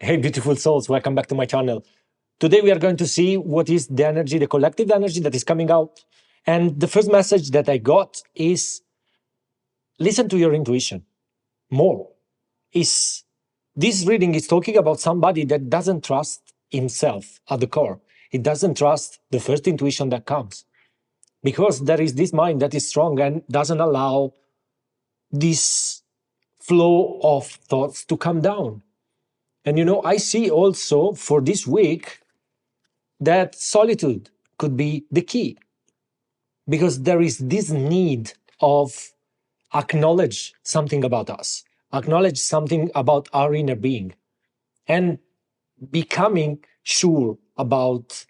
Hey, beautiful souls, welcome back to my channel. Today we are going to see what is the energy, the collective energy that is coming out. And the first message that I got is listen to your intuition more. This reading is talking about somebody that doesn't trust himself at the core. He doesn't trust the first intuition that comes because there is this mind that is strong and doesn't allow this flow of thoughts to come down. And I see also for this week that solitude could be the key because there is this need of acknowledge something about us, acknowledge something about our inner being, and becoming sure about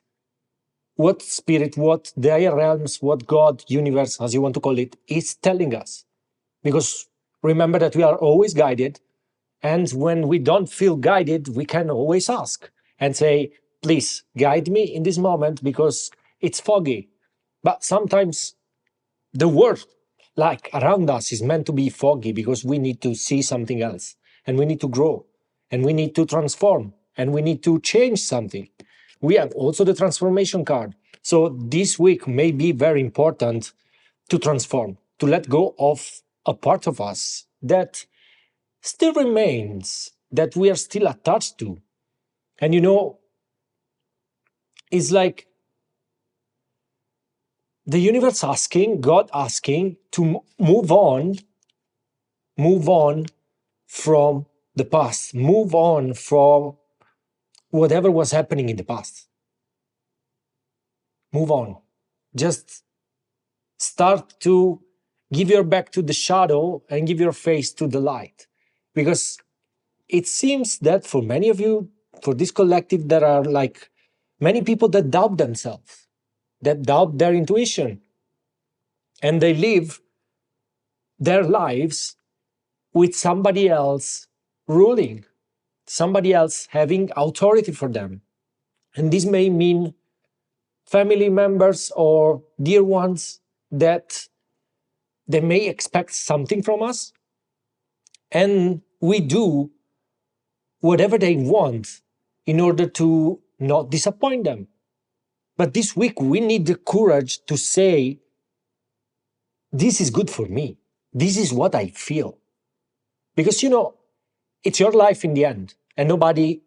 what spirit, what the higher realms, what God, universe, as you want to call it, is telling us. Because remember that we are always guided. And when we don't feel guided, we can always ask and say, please guide me in this moment because it's foggy. But sometimes the world like around us is meant to be foggy because we need to see something else and we need to grow and we need to transform and we need to change something. We have also the transformation card. So this week may be very important to transform, to let go of a part of us that still remains, that we are still attached to. And it's like the universe asking, God asking to move on from the past, move on from whatever was happening in the past. Move on. Just start to give your back to the shadow and give your face to the light. Because it seems that for many of you, for this collective, there are like many people that doubt themselves, that doubt their intuition, and they live their lives with somebody else ruling, somebody else having authority for them. And this may mean family members or dear ones that they may expect something from us, and we do whatever they want in order to not disappoint them. But this week, we need the courage to say, this is good for me. This is what I feel. Because, it's your life in the end, and nobody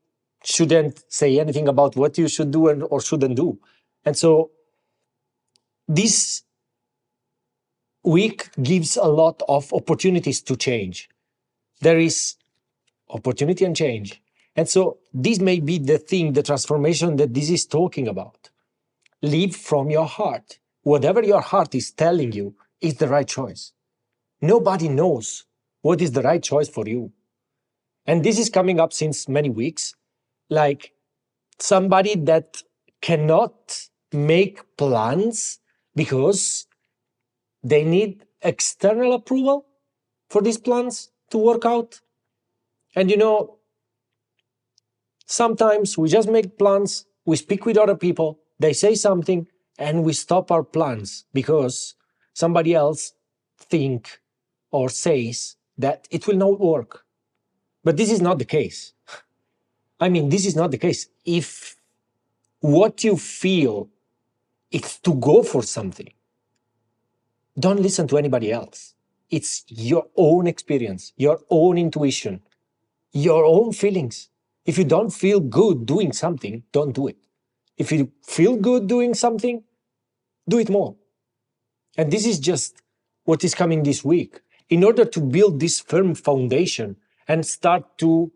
shouldn't say anything about what you should do or shouldn't do. And so this week gives a lot of opportunities to change. There is opportunity and change. And so this may be the thing, the transformation that this is talking about. Live from your heart. Whatever your heart is telling you is the right choice. Nobody knows what is the right choice for you. And this is coming up since many weeks, like somebody that cannot make plans because they need external approval for these plans to work out. And sometimes we just make plans, we speak with other people, they say something, and we stop our plans because somebody else think or says that it will not work. But this is not the case. I mean, this is not the case. If what you feel is to go for something, don't listen to anybody else. It's your own experience, your own intuition, your own feelings. If you don't feel good doing something, don't do it. If you feel good doing something, do it more. And this is just what is coming this week. In order to build this firm foundation and start to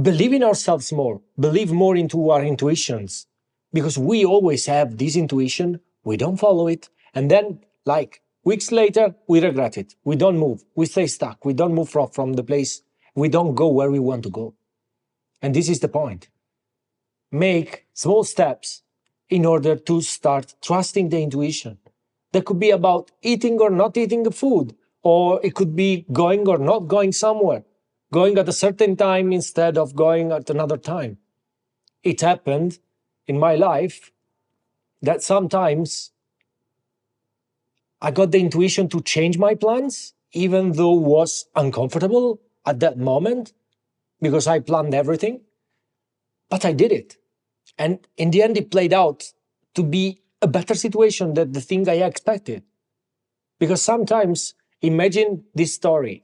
believe in ourselves more, believe more into our intuitions, because we always have this intuition, we don't follow it, and then like weeks later, we regret it. We don't move, we stay stuck, we don't move from the place, we don't go where we want to go. And this is the point. Make small steps in order to start trusting the intuition. That could be about eating or not eating the food, or it could be going or not going somewhere, going at a certain time instead of going at another time. It happened in my life that sometimes I got the intuition to change my plans, even though it was uncomfortable at that moment, because I planned everything. But I did it. And in the end, it played out to be a better situation than the thing I expected. Because sometimes, imagine this story.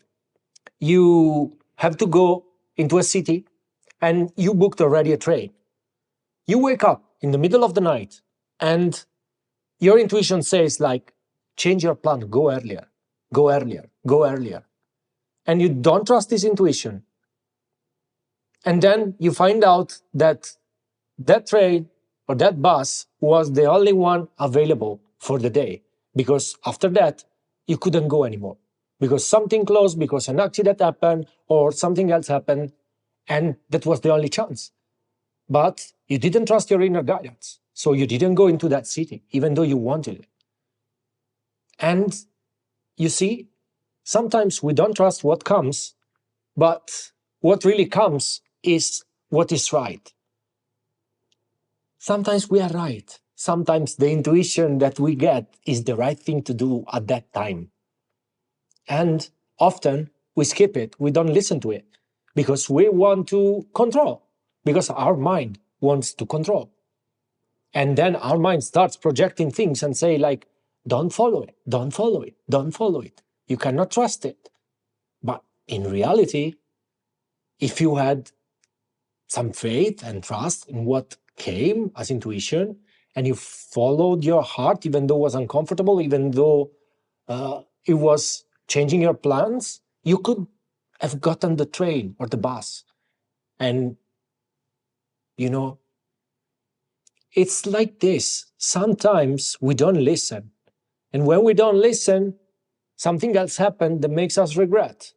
You have to go into a city and you booked already a train. You wake up in the middle of the night and your intuition says like, change your plan, go earlier, go earlier, go earlier. And you don't trust this intuition. And then you find out that that train or that bus was the only one available for the day, because after that you couldn't go anymore because something closed, because an accident happened or something else happened, and that was the only chance. But you didn't trust your inner guidance, so you didn't go into that city even though you wanted it. And you see, sometimes we don't trust what comes, but what really comes is what is right. Sometimes we are right. Sometimes the intuition that we get is the right thing to do at that time. And often we skip it, we don't listen to it because we want to control, because our mind wants to control. And then our mind starts projecting things and say like, don't follow it, don't follow it, don't follow it. You cannot trust it. But in reality, if you had some faith and trust in what came as intuition, and you followed your heart, even though it was uncomfortable, even though it was changing your plans, you could have gotten the train or the bus. And, you know, it's like this. Sometimes we don't listen. And when we don't listen, something else happens that makes us regret.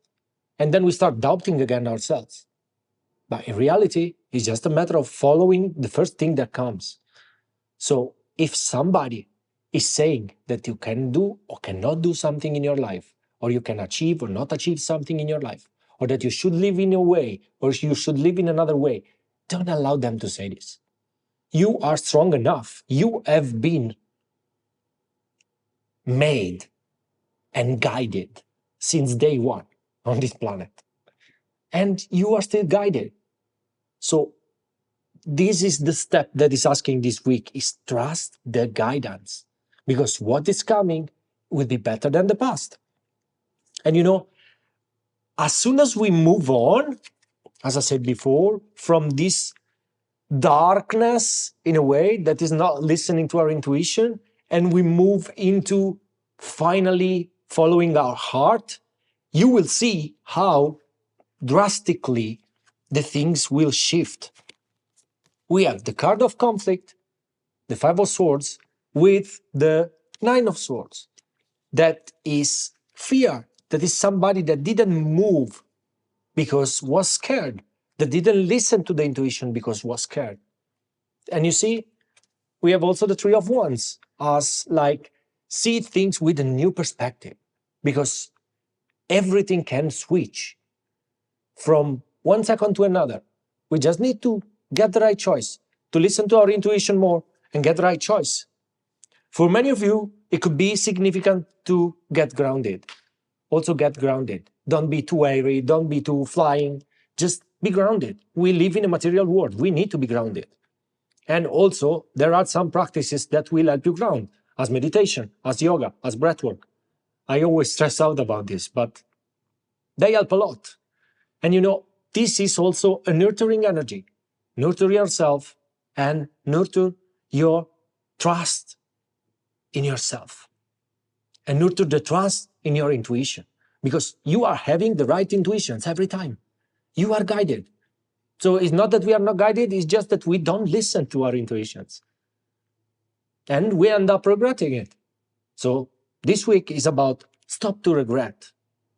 And then we start doubting again ourselves. But in reality, it's just a matter of following the first thing that comes. So if somebody is saying that you can do or cannot do something in your life, or you can achieve or not achieve something in your life, or that you should live in a way, or you should live in another way, don't allow them to say this. You are strong enough. You have been made and guided since day one on this planet. And you are still guided. So this is the step that is asking this week, is trust the guidance, because what is coming will be better than the past. And you know, as soon as we move on, as I said before, from this darkness in a way that is not listening to our intuition, and we move into finally following our heart, you will see how drastically the things will shift. We have the card of conflict, the Five of Swords, with the Nine of Swords. That is fear. That is somebody that didn't move because was scared, that didn't listen to the intuition because was scared. And you see, we have also the Three of Wands as like see things with a new perspective, because everything can switch from one second to another. We just need to get the right choice, to listen to our intuition more and get the right choice. For many of you, it could be significant to get grounded. Also get grounded. Don't be too airy, don't be too flying. Just be grounded. We live in a material world. We need to be grounded. And also, there are some practices that will help you ground, as meditation, as yoga, as breathwork. I always stress out about this, but they help a lot. And you know, this is also a nurturing energy. Nurture yourself and nurture your trust in yourself. And nurture the trust in your intuition, because you are having the right intuitions every time. You are guided. So it's not that we are not guided, it's just that we don't listen to our intuitions. And we end up regretting it. So this week is about stop to regret.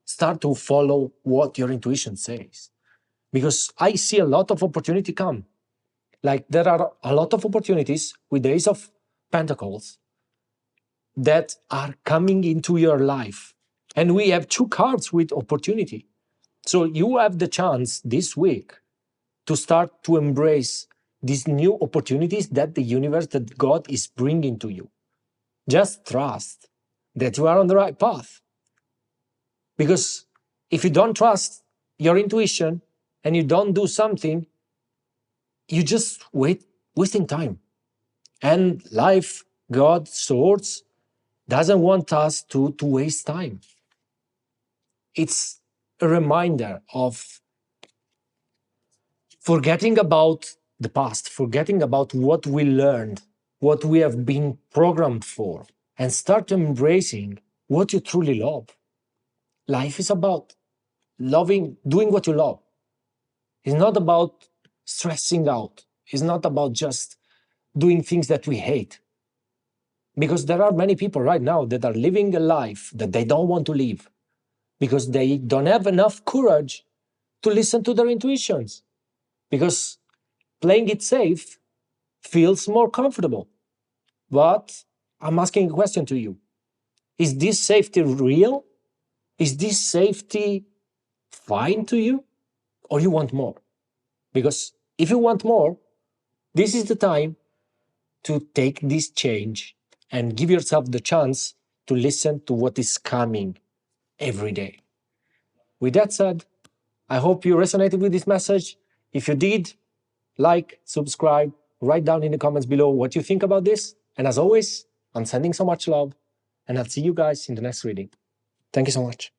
Start to follow what your intuition says. Because I see a lot of opportunity come. Like there are a lot of opportunities with the Ace of Pentacles that are coming into your life. And we have two cards with opportunity. So you have the chance this week to start to embrace these new opportunities that the universe, that God is bringing to you. Just trust that you are on the right path. Because if you don't trust your intuition and you don't do something, you just wasting time. And life, God, sorts, doesn't want us to waste time. It's a reminder of forgetting about the past, forgetting about what we learned, what we have been programmed for, and start embracing what you truly love. Life is about loving, doing what you love. It's not about stressing out. It's not about just doing things that we hate. Because there are many people right now that are living a life that they don't want to live because they don't have enough courage to listen to their intuitions. Because playing it safe feels more comfortable. But I'm asking a question to you. Is this safety real? Is this safety fine to you? Or you want more? Because if you want more, this is the time to take this change and give yourself the chance to listen to what is coming every day. With that said, I hope you resonated with this message. If you did, like, subscribe, write down in the comments below what you think about this. And as always, I'm sending so much love, and I'll see you guys in the next reading. Thank you so much.